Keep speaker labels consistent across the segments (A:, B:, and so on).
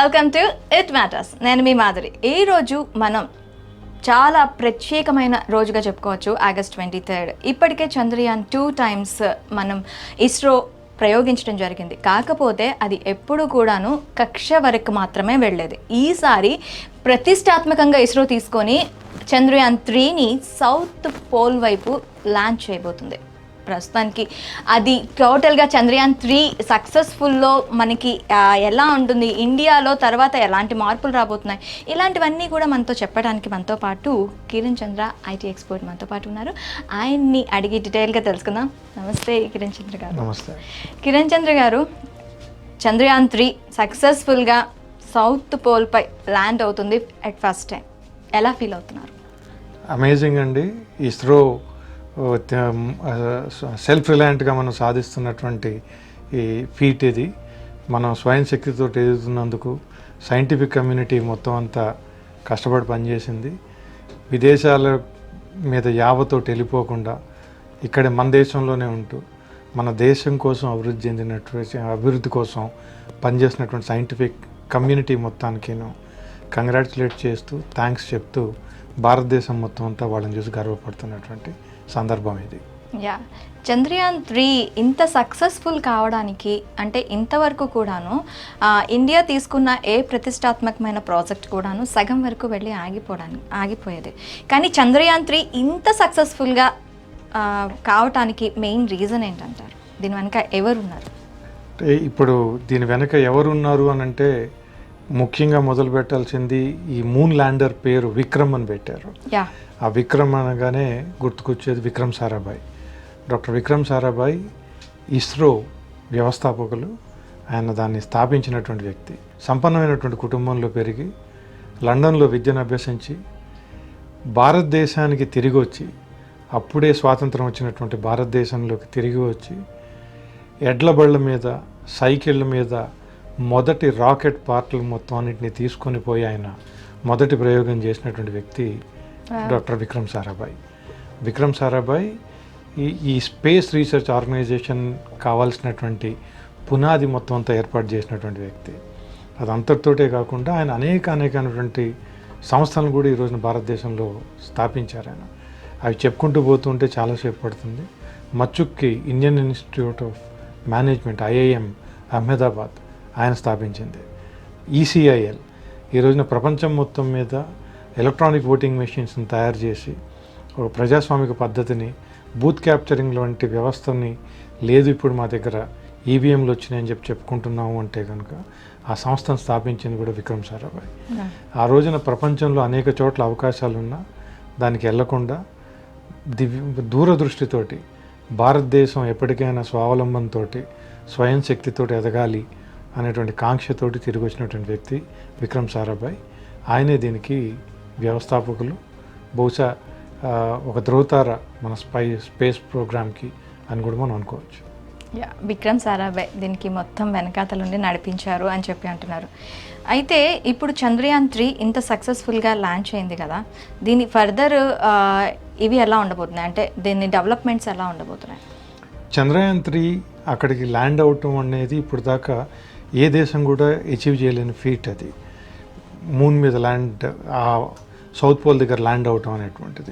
A: Welcome to it matters. నేను మీ మాధురి. ఈరోజు మనం చాలా ప్రత్యేకమైన రోజుగా చెప్పుకోవచ్చు. ఆగస్ట్ 23. ఇప్పటికే చంద్రయాన్ 2 టైమ్స్ మనం ఇస్రో ప్రయోగించడం జరిగింది. కాకపోతే అది ఎప్పుడు కూడాను కక్ష వరకు మాత్రమే వెళ్ళేది. ఈసారి ప్రతిష్టాత్మకంగా ఇస్రో తీసుకొని చంద్రయాన్ 3ని సౌత్ పోల్ వైపు లాంచ్ చేయబోతుంది. ప్రస్తుతానికి అది టోటల్గా చంద్రయాన్ 3 సక్సెస్ఫుల్లో మనకి ఎలా ఉంటుంది, ఇండియాలో తర్వాత ఎలాంటి మార్పులు రాబోతున్నాయి, ఇలాంటివన్నీ కూడా మనతో చెప్పడానికి మనతో పాటు కిరణ్ చంద్ర ఐటీ ఎక్స్పర్ట్ మనతో పాటు ఉన్నారు. ఆయన్ని అడిగి డీటెయిల్గా తెలుసుకుందాం. నమస్తే కిరణ్ చంద్ర గారు.
B: నమస్తే
A: కిరణ్ చంద్ర గారు, చంద్రయాన్ 3 సక్సెస్ఫుల్గా సౌత్ పోల్పై ల్యాండ్ అవుతుంది అట్ ఫస్ట్ టైం. ఎలా ఫీల్ అవుతున్నారు?
B: అమేజింగ్ అండి. ఇస్రో సెల్ఫ్ రిలయంట్గా మనం సాధిస్తున్నటువంటి ఈ ఫీట్ ఇది. మనం స్వయం శక్తితో ఎదుగుతున్నందుకు సైంటిఫిక్ కమ్యూనిటీ మొత్తం అంతా కష్టపడి పనిచేసింది. విదేశాల మీద యావతోటి వెళ్ళిపోకుండా ఇక్కడ మన దేశంలోనే ఉంటూ మన దేశం కోసం అభివృద్ధి కోసం పనిచేసినటువంటి సైంటిఫిక్ కమ్యూనిటీ మొత్తానికి కంగ్రాచులేట్ చేస్తూ థ్యాంక్స్ చెప్తూ భారతదేశం మొత్తం అంతా వాళ్ళని చూసి గర్వపడుతున్నటువంటి సందర్భం ఇది.
A: చంద్రయాన్ 3 ఇంత సక్సెస్ఫుల్ కావడానికి అంటే ఇంతవరకు కూడాను ఇండియా తీసుకున్న ఏ ప్రతిష్టాత్మకమైన ప్రాజెక్ట్ కూడాను సగం వరకు వెళ్ళి ఆగిపోయేది. కానీ చంద్రయాన్ 3 ఇంత సక్సెస్ఫుల్గా కావటానికి మెయిన్ రీజన్ ఏంటంటారు? దీని వెనక ఎవరున్నారు?
B: ఇప్పుడు దీని వెనక ఎవరున్నారు అని అంటే ముఖ్యంగా మొదలు పెట్టాల్సింది ఈ మూన్ ల్యాండర్ పేరు విక్రమ్ అని పెట్టారు. ఆ విక్రమ్ అనగానే గుర్తుకొచ్చేది విక్రమ్ సారాభాయ్. డాక్టర్ విక్రమ్ సారాభాయ్ ఇస్రో వ్యవస్థాపకులు. ఆయన దాన్ని స్థాపించినటువంటి వ్యక్తి. సంపన్నమైనటువంటి కుటుంబంలో పెరిగి లండన్లో విద్యను అభ్యసించి భారతదేశానికి తిరిగి వచ్చి అప్పుడే స్వాతంత్రం వచ్చినటువంటి భారతదేశంలోకి తిరిగి వచ్చి ఎడ్ల బళ్ళ మీద సైకిళ్ళ మీద మొదటి రాకెట్ పార్ట్లు మొత్తం అన్నింటినీ తీసుకొని పోయి ఆయన మొదటి ప్రయోగం చేసినటువంటి వ్యక్తి డాక్టర్ విక్రమ్ సారాభాయ్. విక్రమ్ సారాభాయ్ ఈ స్పేస్ రీసెర్చ్ ఆర్గనైజేషన్ కావాల్సినటువంటి పునాది మొత్తం అంతా ఏర్పాటు చేసినటువంటి వ్యక్తి. అది అంతటితోటే కాకుండా ఆయన అనేకమైనటువంటి సంస్థలను కూడా ఈ రోజున భారతదేశంలో స్థాపించారు. ఆయన అవి చెప్పుకుంటూ పోతుంటే చాలాసేపు పడుతుంది. మచ్చుక్కి Indian institute of management IIM Ahmedabad ఆయన స్థాపించింది. ECIL ఈ రోజున ప్రపంచం మొత్తం మీద ఎలక్ట్రానిక్ ఓటింగ్ మెషిన్స్ని తయారు చేసి ఒక ప్రజాస్వామిక పద్ధతిని బూత్ క్యాప్చరింగ్ వంటి వ్యవస్థని లేదు ఇప్పుడు మా దగ్గర EVMలు వచ్చినాయని చెప్పుకుంటున్నాము అంటే కనుక ఆ సంస్థను స్థాపించింది కూడా విక్రమ్ సారాభాయ్. ఆ రోజున ప్రపంచంలో అనేక చోట్ల అవకాశాలు ఉన్నా దానికి వెళ్లకుండా దూరదృష్టితోటి భారతదేశం ఎప్పటికైనా స్వావలంబనతో స్వయం శక్తితోటి ఎదగాలి అనేటువంటి కాంక్షతోటి తిరిగి వచ్చినటువంటి వ్యక్తి విక్రమ్ సారాభాయ్. ఆయనే దీనికి వ్యవస్థాపకులు. బహుశా ఒక ధ్రువతార మన స్పేస్ ప్రోగ్రామ్కి అని కూడా మనం అనుకోవచ్చు.
A: విక్రమ్ సారాభాయ్ దీనికి మొత్తం వెనకాతలుండి నడిపించారు అని చెప్పి అంటున్నారు. అయితే ఇప్పుడు చంద్రయాన్ 3 ఇంత సక్సెస్ఫుల్గా లాంచ్ అయింది కదా, దీని ఫర్దర్ ఇవి ఎలా ఉండబోతున్నాయి, అంటే దీని డెవలప్మెంట్స్ ఎలా ఉండబోతున్నాయి?
B: చంద్రయాన్ 3 అక్కడికి ల్యాండ్ అవటం అనేది ఇప్పుడు దాకా ఏ దేశం కూడా అచీవ్ చేయలేని ఫీట్. అది మూన్ మీద ల్యాండ్, ఆ సౌత్ పోల్ దగ్గర ల్యాండ్ అవటం అనేటువంటిది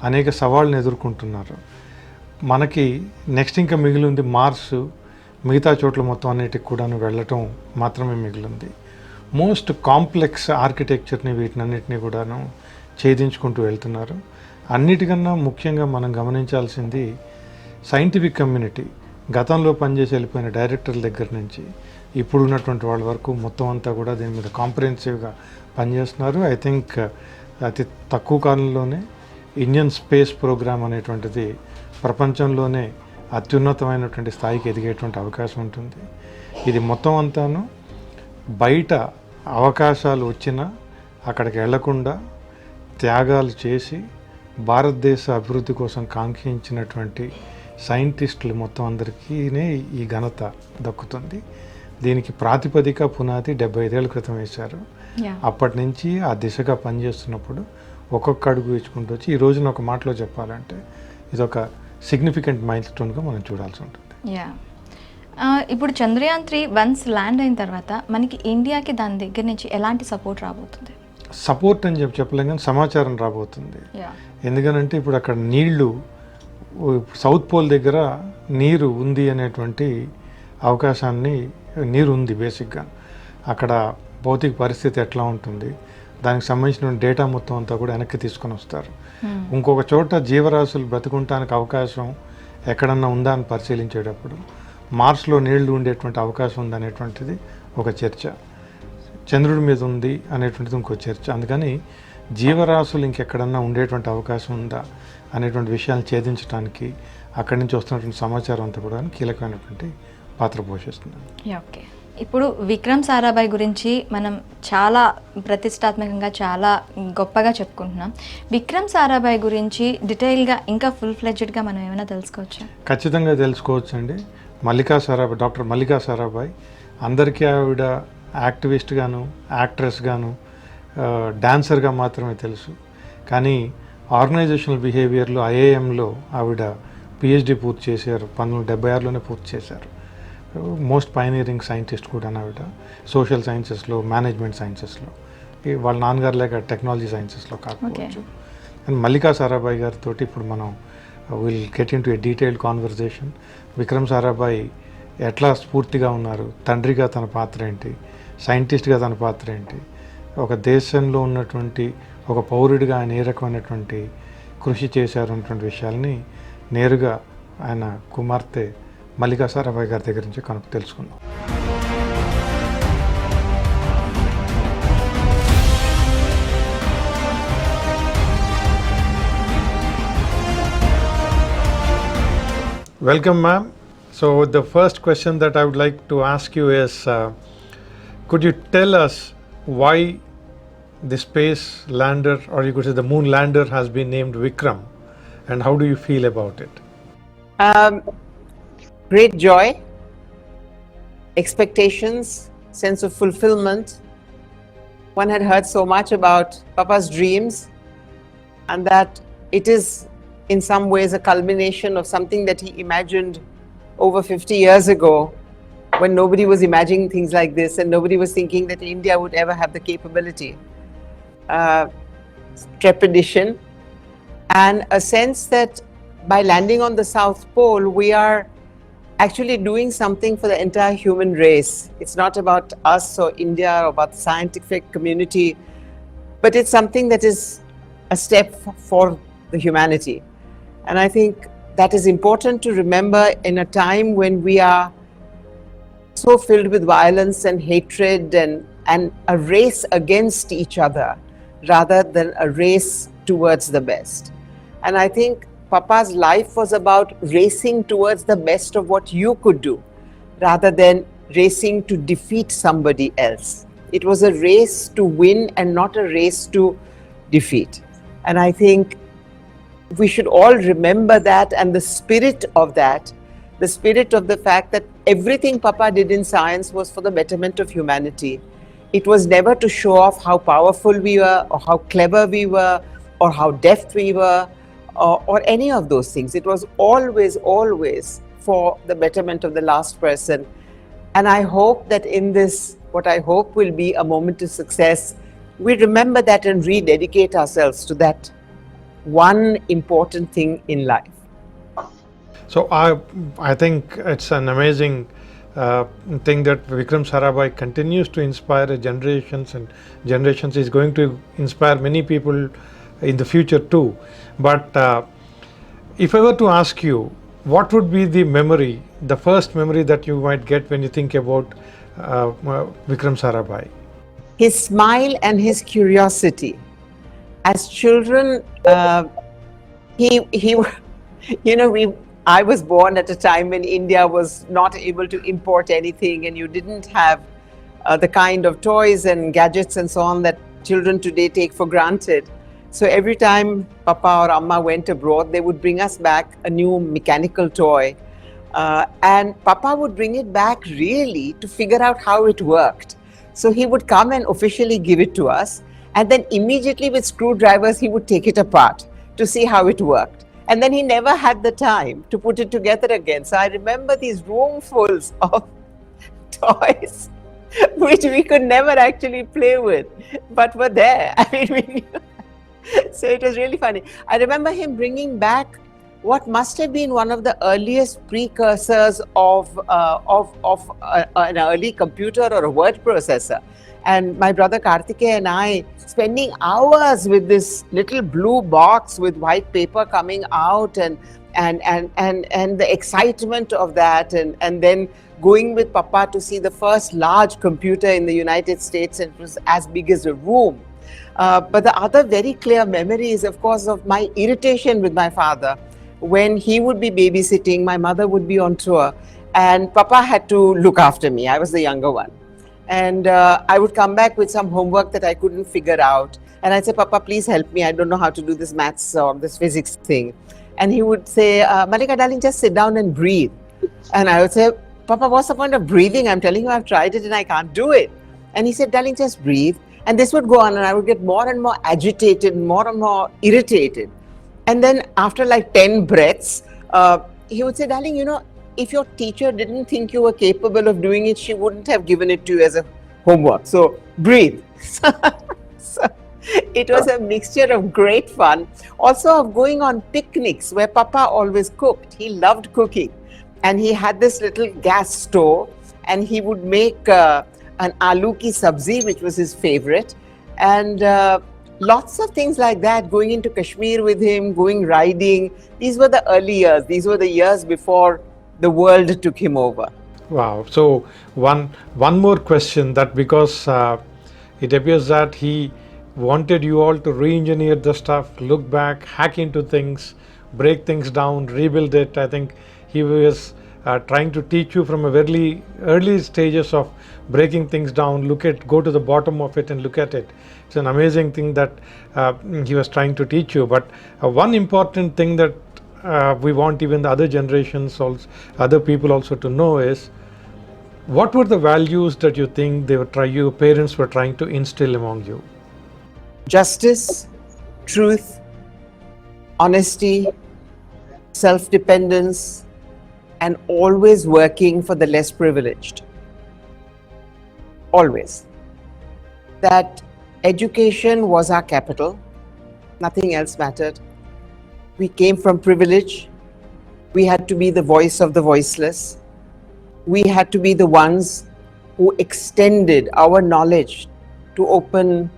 B: అనేక సవాళ్ళను ఎదుర్కొంటున్నారు. మనకి నెక్స్ట్ ఇంకా మిగిలింది మార్స్. మిగతా చోట్ల మొత్తం అన్నిటికి కూడాను వెళ్ళటం మాత్రమే మిగిలింది. మోస్ట్ కాంప్లెక్స్ ఆర్కిటెక్చర్ని వీటినన్నిటినీ కూడాను ఛేదించుకుంటూ వెళ్తున్నారు. అన్నిటికన్నా ముఖ్యంగా మనం గమనించాల్సింది సైంటిఫిక్ కమ్యూనిటీ. గతంలో పనిచేసి వెళ్ళిపోయిన డైరెక్టర్ల దగ్గర నుంచి ఇప్పుడు ఉన్నటువంటి వాళ్ళ వరకు మొత్తం అంతా కూడా దీని మీద కాంప్రహెన్సివ్గా పనిచేస్తున్నారు. ఐ థింక్ అతి తక్కువ కాలంలోనే ఇండియన్ స్పేస్ ప్రోగ్రామ్ అనేటువంటిది ప్రపంచంలోనే అత్యున్నతమైనటువంటి స్థాయికి ఎదిగేటువంటి అవకాశం ఉంటుంది. ఇది మొత్తం అంతాను బయట అవకాశాలు వచ్చినా అక్కడికి వెళ్లకుండా త్యాగాలు చేసి భారతదేశ అభివృద్ధి కోసం కాంక్షించినటువంటి సైంటిస్టులు మొత్తం అందరికీనే ఈ ఘనత దక్కుతుంది. దీనికి ప్రాతిపదిక పునాది 75 ఏళ్ల క్రితం వేశారు. అప్పటి నుంచి ఆ దిశగా పనిచేస్తున్నప్పుడు ఒక్కొక్క అడుగు వేసుకుంటూ వచ్చి ఈ రోజున ఒక మాటలో చెప్పాలంటే ఇది ఒక సిగ్నిఫికెంట్ మైల్ స్టోన్గా మనం చూడాల్సి ఉంటుంది.
A: ఇప్పుడు చంద్రయాన్ 3 వన్స్ ల్యాండ్ అయిన తర్వాత మనకి ఇండియాకి దాని దగ్గర నుంచి ఎలాంటి సపోర్ట్ రాబోతుంది?
B: సపోర్ట్ అని చెప్పలేం కానీ సమాచారం రాబోతుంది. ఎందుకనంటే ఇప్పుడు అక్కడ నీళ్లు, సౌత్ పోల్ దగ్గర నీరు ఉంది అనేటువంటి అవకాశాన్ని, నీరు ఉంది బేసిక్గా, అక్కడ భౌతిక పరిస్థితి ఎట్లా ఉంటుంది, దానికి సంబంధించిన డేటా మొత్తం అంతా కూడా వెనక్కి తీసుకొని వస్తారు. ఇంకొక చోట జీవరాశులు బ్రతుకుంటానికి అవకాశం ఎక్కడన్నా ఉందా అని పరిశీలించేటప్పుడు మార్స్లో నీళ్లు ఉండేటువంటి అవకాశం ఉందనేటువంటిది ఒక చర్చ, చంద్రుడి మీద ఉంది అనేటువంటిది ఇంకో చర్చ. అందుకని జీవరాశులు ఇంకెక్కడన్నా ఉండేటువంటి అవకాశం ఉందా అనేటువంటి విషయాలను ఛేదించడానికి అక్కడి నుంచి వస్తున్నటువంటి సమాచారం అంతా కూడా కీలకమైనటువంటి పాత్ర పోషిస్తుంది.
A: ఓకే, ఇప్పుడు విక్రమ్ సారాభాయ్ గురించి మనం చాలా ప్రతిష్టాత్మకంగా చాలా గొప్పగా చెప్పుకుంటున్నాం. విక్రమ్ సారాభాయ్ గురించి డీటెయిల్గా ఇంకా ఫుల్ ఫ్లెడ్జ్డ్గా మనం ఏమైనా తెలుసుకోవచ్చా?
B: ఖచ్చితంగా తెలుసుకోవచ్చు అండి. మల్లికా సారాభాయ్, డాక్టర్ మల్లికా సారాభాయ్, అందరికీ ఆవిడ యాక్టివిస్ట్ గాను, యాక్ట్రెస్ గాను, డాన్సర్గా మాత్రమే తెలుసు. కానీ ఆర్గనైజేషనల్ బిహేవియర్లో ఐఏఎంలో ఆవిడ పిహెచ్డి పూర్తి చేశారు, 1976లోనే పూర్తి చేశారు. మోస్ట్ పైనీరింగ్ సైంటిస్ట్ కూడా ఆవిడ, సోషల్ సైన్సెస్లో, మేనేజ్మెంట్ సైన్సెస్లో. వాళ్ళ నాన్నగారు లేక టెక్నాలజీ సైన్సెస్లో కాకపోవచ్చు. అండ్ మల్లికా సారాభాయ్ గారితో ఇప్పుడు మనం will get in to a detailed conversation. Vikram Sarabhai ఎట్లా స్ఫూర్తిగా ఉన్నారు, తండ్రిగా తన పాత్ర ఏంటి, సైంటిస్ట్గా తన పాత్ర ఏంటి, ఒక దేశంలో ఉన్నటువంటి ఒక పౌరుడిగా ఆయన ఏ రకమైనటువంటి కృషి చేశారు అన్నటువంటి విషయాల్ని నేరుగా ఆయన కుమార్తె మల్లికా సారాభాయ్ గారి దగ్గర నుంచి తెలుసుకుందాం. Welcome, ma'am. So the first question that I would like to ask you is, could you tell us why the space lander, or you could say the moon lander, has been named Vikram, and how do you feel about it?
C: Great joy, expectations, sense of fulfillment. One had heard so much about Papa's dreams, and that it is in some ways a culmination of something that he imagined over 50 years ago, when nobody was imagining things like this and nobody was thinking that India would ever have the capability. Trepidation and a sense that by landing on the South Pole, we are actually doing something for the entire human race. It's not about us or India or about the scientific community, but it's something that is a step for the humanity. And I think that is important to remember in a time when we are so filled with violence and hatred and a race against each other rather than a race towards the best. And I think Papa's life was about racing towards the best of what you could do rather than racing to defeat somebody else. It was a race to win and not a race to defeat. And I think we should all remember that, and the spirit of that, the spirit of the fact that everything Papa did in science was for the betterment of humanity. It was never to show off how powerful we were or how clever we were or how deft we were or any of those things. It was always for the betterment of the last person. And I hope that in this, what I hope will be a moment of success, we remember that and rededicate ourselves to that one important thing in life.
B: So I think it's an amazing thing that Vikram Sarabhai continues to inspire generations and generations. Is going to inspire many people in the future too. But if I were to ask you, what would be the memory, the first memory that you might get when you think about Vikram Sarabhai?
C: His smile and his curiosity. As children, I was born at a time when India was not able to import anything, and you didn't have the kind of toys and gadgets and so on that children today take for granted. So every time Papa or Amma went abroad, they would bring us back a new mechanical toy. And Papa would bring it back really to figure out how it worked. So he would come and officially give it to us. And then immediately with screwdrivers, he would take it apart to see how it worked. And then he never had the time to put it together again. So I remember these roomfuls of toys which we could never actually play with, but were there. I mean, we knew. So it was really funny. I remember him bringing back what must have been one of the earliest precursors of an early computer or a word processor. And my brother Karthikeya and I spending hours with this little blue box with white paper coming out, and the excitement of that, and then going with Papa to see the first large computer in the United States, and it was as big as a room. But the other very clear memory is, of course, of my irritation with my father when he would be babysitting, my mother would be on tour, and Papa had to look after me. I was the younger one. And I would come back with some homework that I couldn't figure out. And I'd say, Papa, please help me. I don't know how to do this maths or this physics thing. And he would say, Mallika, darling, just sit down and breathe. And I would say, Papa, what's the point of breathing? I'm telling you, I've tried it and I can't do it. And he said, darling, just breathe. And this would go on, and I would get more and more agitated, more and more irritated. And then after like 10 breaths, he would say, darling, you know, if your teacher didn't think you were capable of doing it, she wouldn't have given it to you as a homework. So breathe. So it was a mixture of great fun. Also of going on picnics where Papa always cooked. He loved cooking. And he had this little gas stove, and he would make an aloo ki sabzi, which was his favorite. And lots of things like that, going into Kashmir with him, going riding. These were the early years. These were the years before the world took him over.
B: Wow. So one more question, that because it appears that he wanted you all to re-engineer the stuff, look back, hack into things, break things down, rebuild it. I think he was trying to teach you from a very early stages of breaking things down, go to the bottom of it and look at it. It's an amazing thing that he was trying to teach you. But one important thing that we want even the other generations, also, other people also to know is, what were the values that you think your parents were trying to instill among you?
C: Justice, truth, honesty, self-dependence, and always working for the less privileged. Always. That education was our capital. Nothing else mattered. We came from privilege. We had to be the voice of the voiceless. We had to be the ones who extended our knowledge to open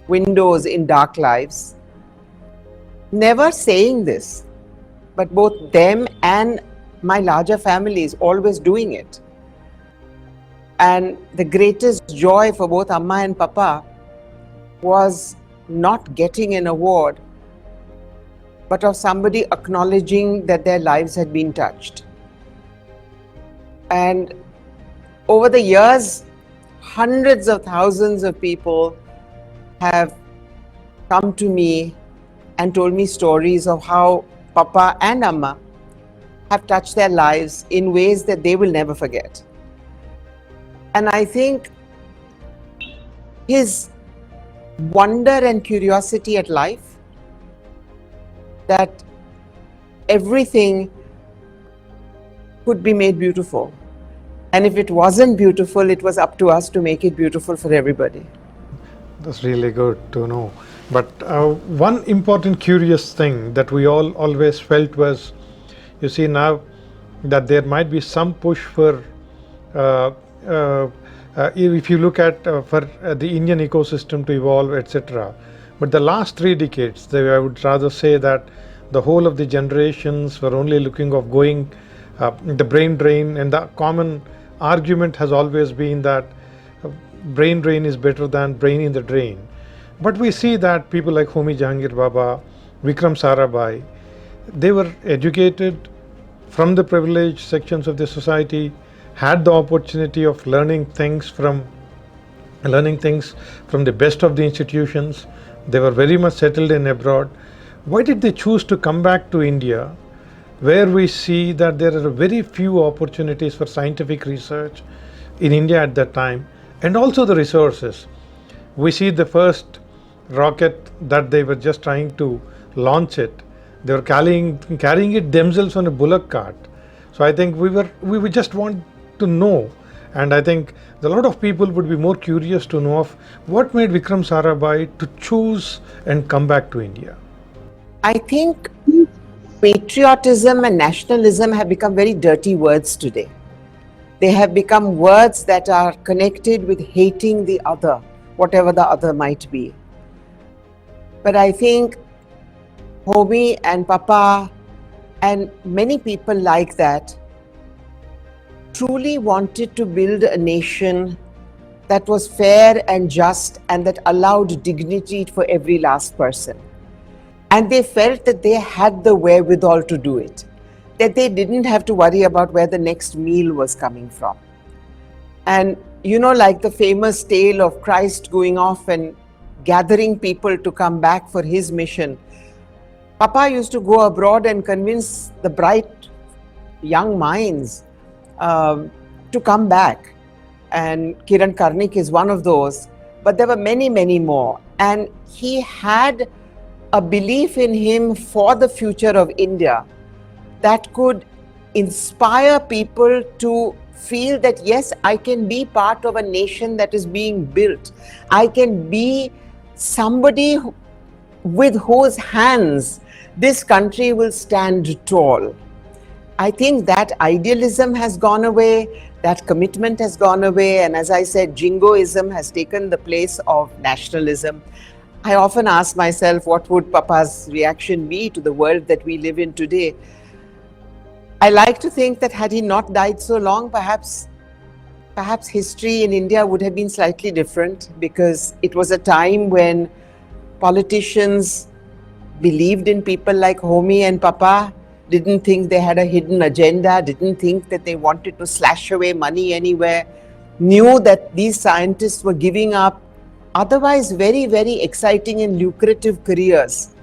C: windows in dark lives. Never saying this, but both them and my larger family is always doing it. And the greatest joy for both Amma and Papa was not getting an award, but of somebody acknowledging that their lives had been touched. And over the years, hundreds of thousands of people have come to me and told me stories of how Papa and Amma have touched their lives in ways that they will never forget. And I think his wonder and curiosity at life, that everything could be made beautiful. And if it wasn't beautiful, it was up to us to make it beautiful for everybody.
B: That's really good to know. But one important curious thing that we all always felt was, you see now that there might be some push for, if you look at for the Indian ecosystem to evolve, etc. But the last 3 decades, I would rather say that the whole of the generations were only looking of going the brain drain, and the common argument has always been that brain drain is better than brain in the drain. But we see that people like Homi Jahangir Baba, Vikram Sarabhai, they were educated from the privileged sections of the society, had the opportunity of learning things from the best of the institutions. They were very much settled in abroad. Why did they choose to come back to India, where we see that there are very few opportunities for scientific research in India at that time, and also the resources? We see the first rocket that they were just trying to launch it. They were carrying it themselves on a bullock cart. So I think we would just want to know, and I think a lot of people would be more curious to know of what made Vikram Sarabhai to choose and come back to India.
C: I think patriotism and nationalism have become very dirty words today. They have become words that are connected with hating the other, whatever the other might be. But I think Homi and Papa and many people like that truly wanted to build a nation that was fair and just and that allowed dignity for every last person. And they felt that they had the wherewithal to do it, that they didn't have to worry about where the next meal was coming from. And you know, like the famous tale of Christ going off and gathering people to come back for his mission, Papa used to go abroad and convince the bright young minds to come back. And Kiran Karnik is one of those, but there were many, many more. And he had a belief in him for the future of India that could inspire people to feel that, yes, I can be part of a nation that is being built. I can be somebody with whose hands this country will stand tall. I think that idealism has gone away, that commitment has gone away, and as I said, jingoism has taken the place of nationalism. I often ask myself, what would Papa's reaction be to the world that we live in today? I like to think that had he not died so long, perhaps history in India would have been slightly different, because it was a time when politicians believed in people like Homi and Papa, didn't think they had a hidden agenda, didn't think that they wanted to slash away money anywhere, knew that these scientists were giving up otherwise very, very exciting and lucrative careers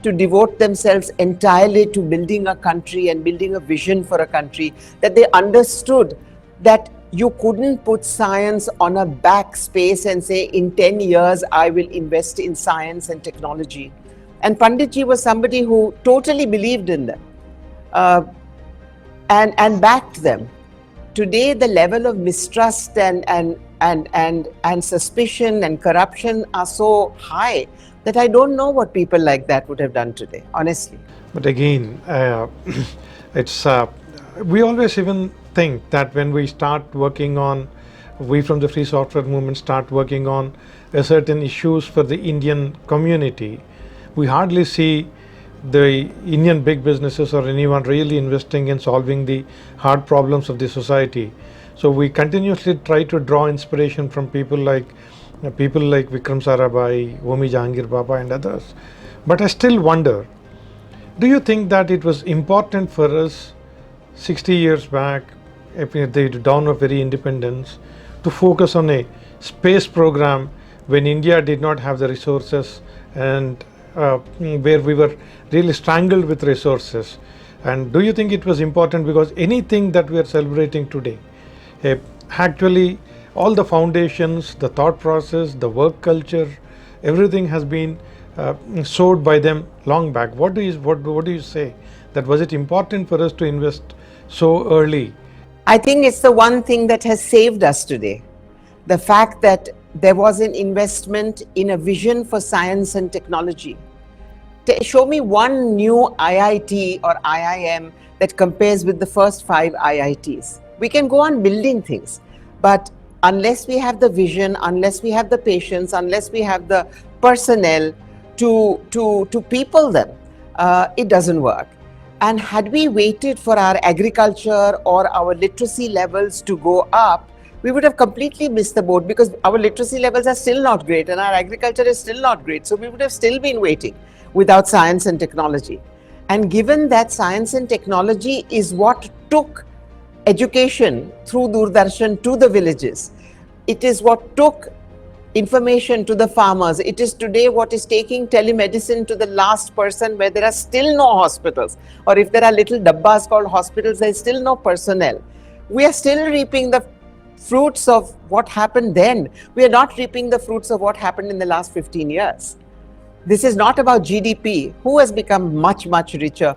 C: to devote themselves entirely to building a country and building a vision for a country, that they understood that you couldn't put science on a back space and say, in 10 years, I will invest in science and technology. And Panditji was somebody who totally believed in them and backed them. Today, the level of mistrust and suspicion and corruption are so high that I don't know what people like that would have done today, honestly.
B: But again, it's we always even think that when we start working on, we from the free software movement start working on certain issues for the Indian community, we hardly see the Indian big businesses or anyone really investing in solving the hard problems of the society. So we continuously try to draw inspiration from people like Vikram Sarabhai, Homi Jahangir Baba and others. But I still wonder, do you think that it was important for us 60 years back, at the dawn of very independence, to focus on a space program when India did not have the resources and where we were really strangled with resources? And do you think it was important because anything that we are celebrating today, actually all the foundations, the thought process, the work culture, everything has been sowed by them long back? What do you say? That was it important for us to invest so early?
C: I think it's the one thing that has saved us today. The fact that there was an investment in a vision for science and technology. Show me one new IIT or IIM that compares with the first 5 IITs. We can go on building things, but unless we have the vision, unless we have the patience, unless we have the personnel to people them, it doesn't work. And had we waited for our agriculture or our literacy levels to go up, we would have completely missed the boat, because our literacy levels are still not great and our agriculture is still not great. So we would have still been waiting without science and technology. And given that science and technology is what took education through Doordarshan to the villages, it is what took information to the farmers, it is today what is taking telemedicine to the last person, where there are still no hospitals, or if there are little dabbas called hospitals, there is still no personnel. We are still reaping the fruits of what happened then. We are not reaping the fruits of what happened in the last 15 years. This is not about GDP. Who has become much, much richer?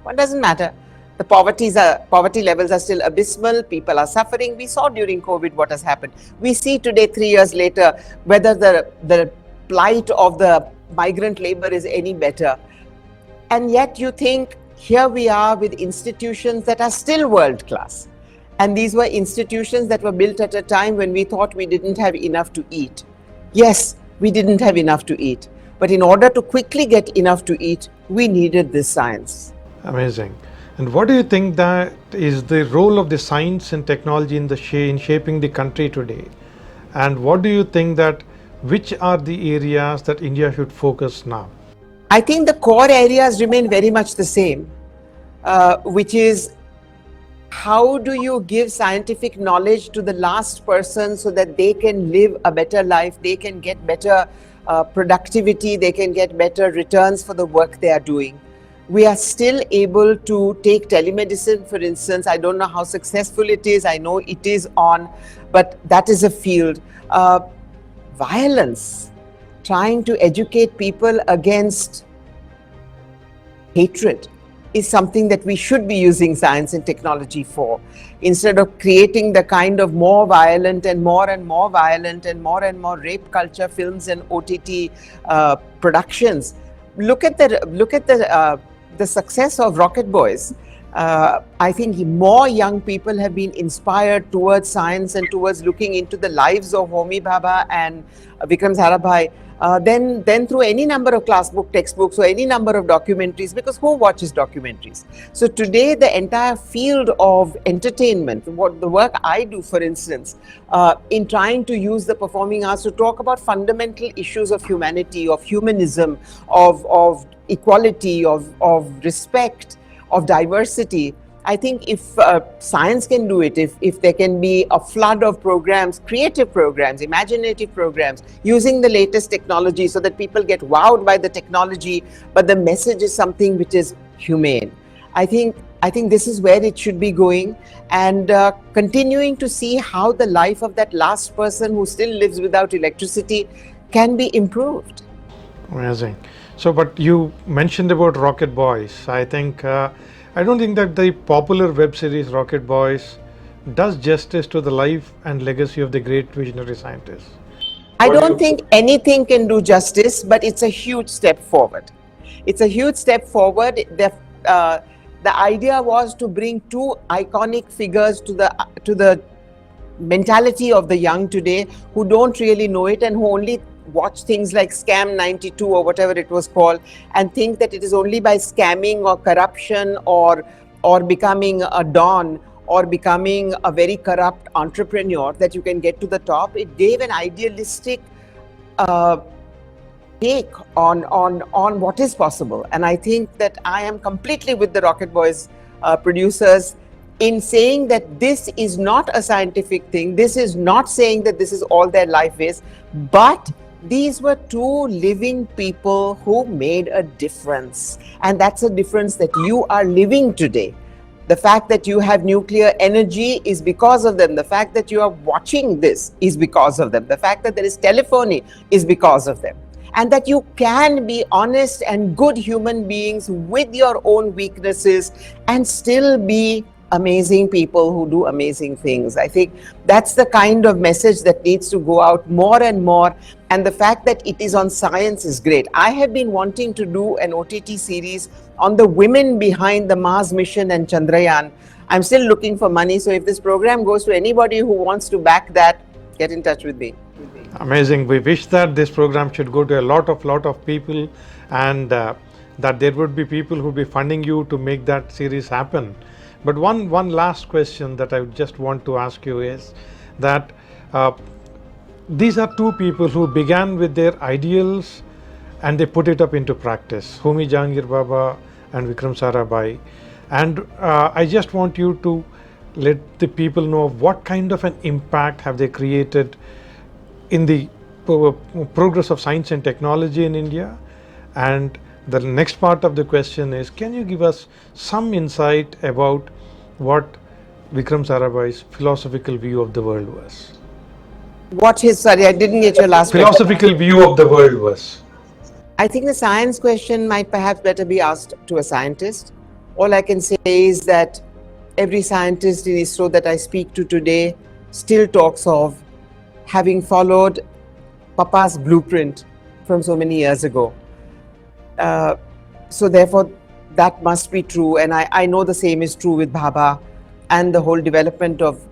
C: What doesn't matter. The poverty levels are still abysmal. People are suffering. We saw during COVID what has happened. We see today, 3 years later, whether the plight of the migrant labor is any better. And yet you think, here we are with institutions that are still world class. And these were institutions that were built at a time when we thought we didn't have enough to eat. Yes, we didn't have enough to eat. But in order to quickly get enough to eat, we needed this science.
B: Amazing. And what do you think that is the role of the science and technology in in shaping the country today? And what do you think that which are the areas that India should focus now?
C: I think the core areas remain very much the same, which is how do you give scientific knowledge to the last person so that they can live a better life, they can get better productivity, they can get better returns for the work they are doing. We are still able to take telemedicine, for instance. I don't know how successful it is. I know it is on, but that is a field. Violence, trying to educate people against hatred is something that we should be using science and technology for, instead of creating the kind of more violent and more violent and more rape culture films and OTT productions. Look at the success of Rocket Boys. I think more young people have been inspired towards science and towards looking into the lives of Homi Bhabha and Vikram Sarabhai than through any number of class book textbooks or any number of documentaries, because who watches documentaries? So today the entire field of entertainment, what the work I do, for instance, in trying to use the performing arts to talk about fundamental issues of humanity, of humanism, of equality, of respect, of diversity. I think if science can do it, if there can be a flood of programs, creative programs, imaginative programs, using the latest technology so that people get wowed by the technology, but the message is something which is humane. I think this is where it should be going, and continuing to see how the life of that last person who still lives without electricity can be improved.
B: Amazing. So, but you mentioned about Rocket Boys. I think I don't think that the popular web series Rocket Boys does justice to the life and legacy of the great visionary scientists.
C: I don't think anything can do justice, but it's a huge step forward. It's a huge step forward. The idea was to bring two iconic figures to the mentality of the young today, who don't really know it and who only watch things like Scam 92 or whatever it was called, and think that it is only by scamming or corruption or becoming a don or becoming a very corrupt entrepreneur that you can get to the top. It gave an idealistic take on what is possible. And I think that I am completely with the Rocket Boys producers in saying that this is not a scientific thing. This is not saying that this is all their life is, but these were two living people who made a difference. And that's a difference that you are living today. The fact that you have nuclear energy is because of them. The fact that you are watching this is because of them. The fact that there is telephony is because of them. And that you can be honest and good human beings with your own weaknesses and still be amazing people who do amazing things. I think that's the kind of message that needs to go out more and more. And the fact that it is on science is great. I have been wanting to do an OTT series on the women behind the Mars mission and Chandrayaan. I'm still looking for money. So if this program goes to anybody who wants to back that, get in touch with me.
B: Amazing. We wish that this program should go to a lot of people, and that there would be people who would be funding you to make that series happen. But one last question that I just want to ask you is that these are two people who began with their ideals and they put it up into practice, Homi Jahangir Baba and Vikram Sarabhai. And I just want you to let the people know what kind of an impact have they created in the progress of science and technology in India. And the next part of the question is, can you give us some insight about what Vikram Sarabhai's philosophical view of the world was?
C: What his, sorry, I didn't get your last
B: philosophical
C: question.
B: View of the world was.
C: I think the science question might perhaps better be asked to a scientist. All I can say is that every scientist in ISRO that I speak to today still talks of having followed Papa's blueprint from so many years ago. So therefore, that must be true. And I know the same is true with Bhabha and the whole development of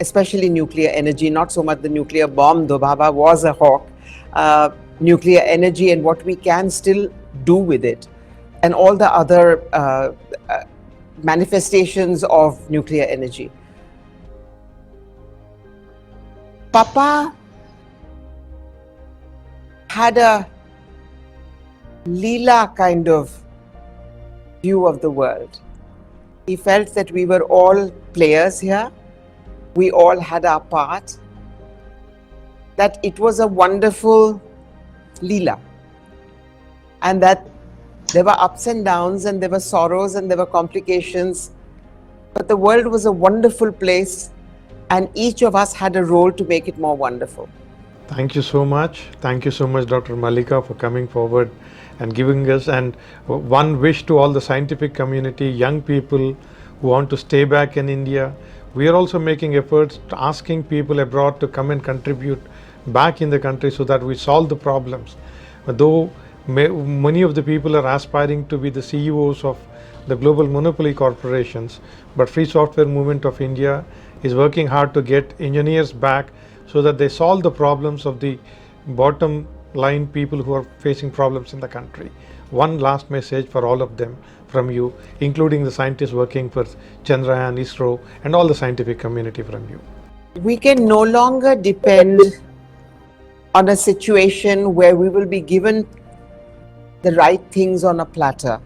C: especially nuclear energy, not so much the nuclear bomb, though Bhabha was a hawk, nuclear energy and what we can still do with it, and all the other manifestations of nuclear energy. Papa had a Leela kind of view of the world. He felt that we were all players here, we all had our part, that it was a wonderful Leela, and that there were ups and downs and there were sorrows and there were complications, but the world was a wonderful place and each of us had a role to make it more wonderful.
B: Thank you so much. Thank you so much, Dr. Mallika, for coming forward and giving us. And one wish to all the scientific community, young people who want to stay back in India. We are also making efforts to asking people abroad to come and contribute back in the country so that we solve the problems. Though many of the people are aspiring to be the CEOs of the global monopoly corporations, but Free Software Movement of India is working hard to get engineers back so that they solve the problems of the bottom line people who are facing problems in the country. One last message for all of them from you, including the scientists working for Chandrayaan, ISRO, and all the scientific community from you.
C: We can no longer depend on a situation where we will be given the right things on a platter.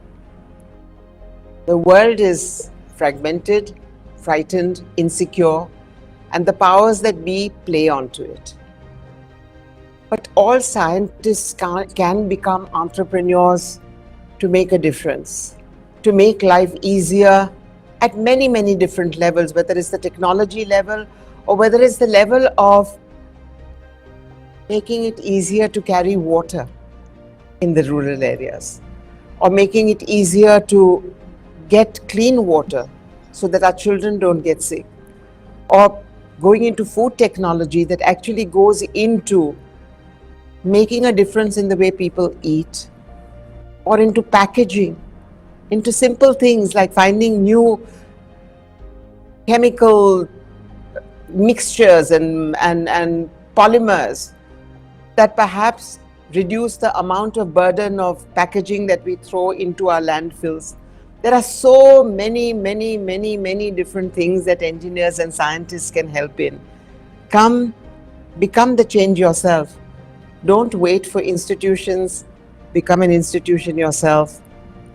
C: The world is fragmented, frightened, insecure, and the powers that be play onto it. But all scientists can become entrepreneurs to make a difference, to make life easier at many, many different levels, whether it's the technology level or whether it's the level of making it easier to carry water in the rural areas, or making it easier to get clean water so that our children don't get sick, or going into food technology that actually goes into making a difference in the way people eat, or into packaging, into simple things like finding new chemical mixtures and polymers that perhaps reduce the amount of burden of packaging that we throw into our landfills. There are so many different things that engineers and scientists can help in. Come, become the change yourself. Don't wait for institutions. Become an institution yourself.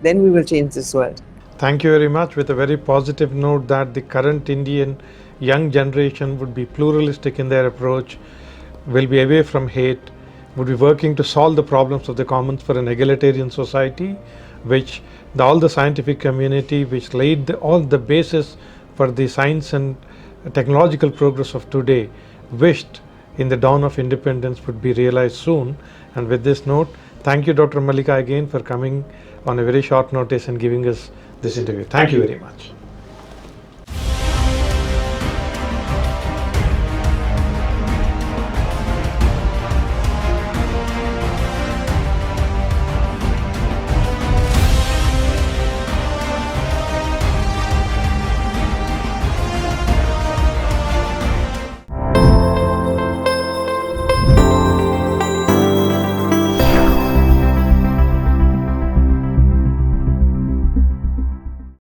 C: Then we will change this world.
B: Thank you very much. With a very positive note that the current Indian young generation would be pluralistic in their approach, will be away from hate, would be working to solve the problems of the commons for an egalitarian society, which all the scientific community, which laid all the basis for the science and technological progress of today, wished in the dawn of independence would be realized soon. And with this note, thank you, Dr. Mallika, again for coming on a very short notice and giving us this interview. Thank you very much.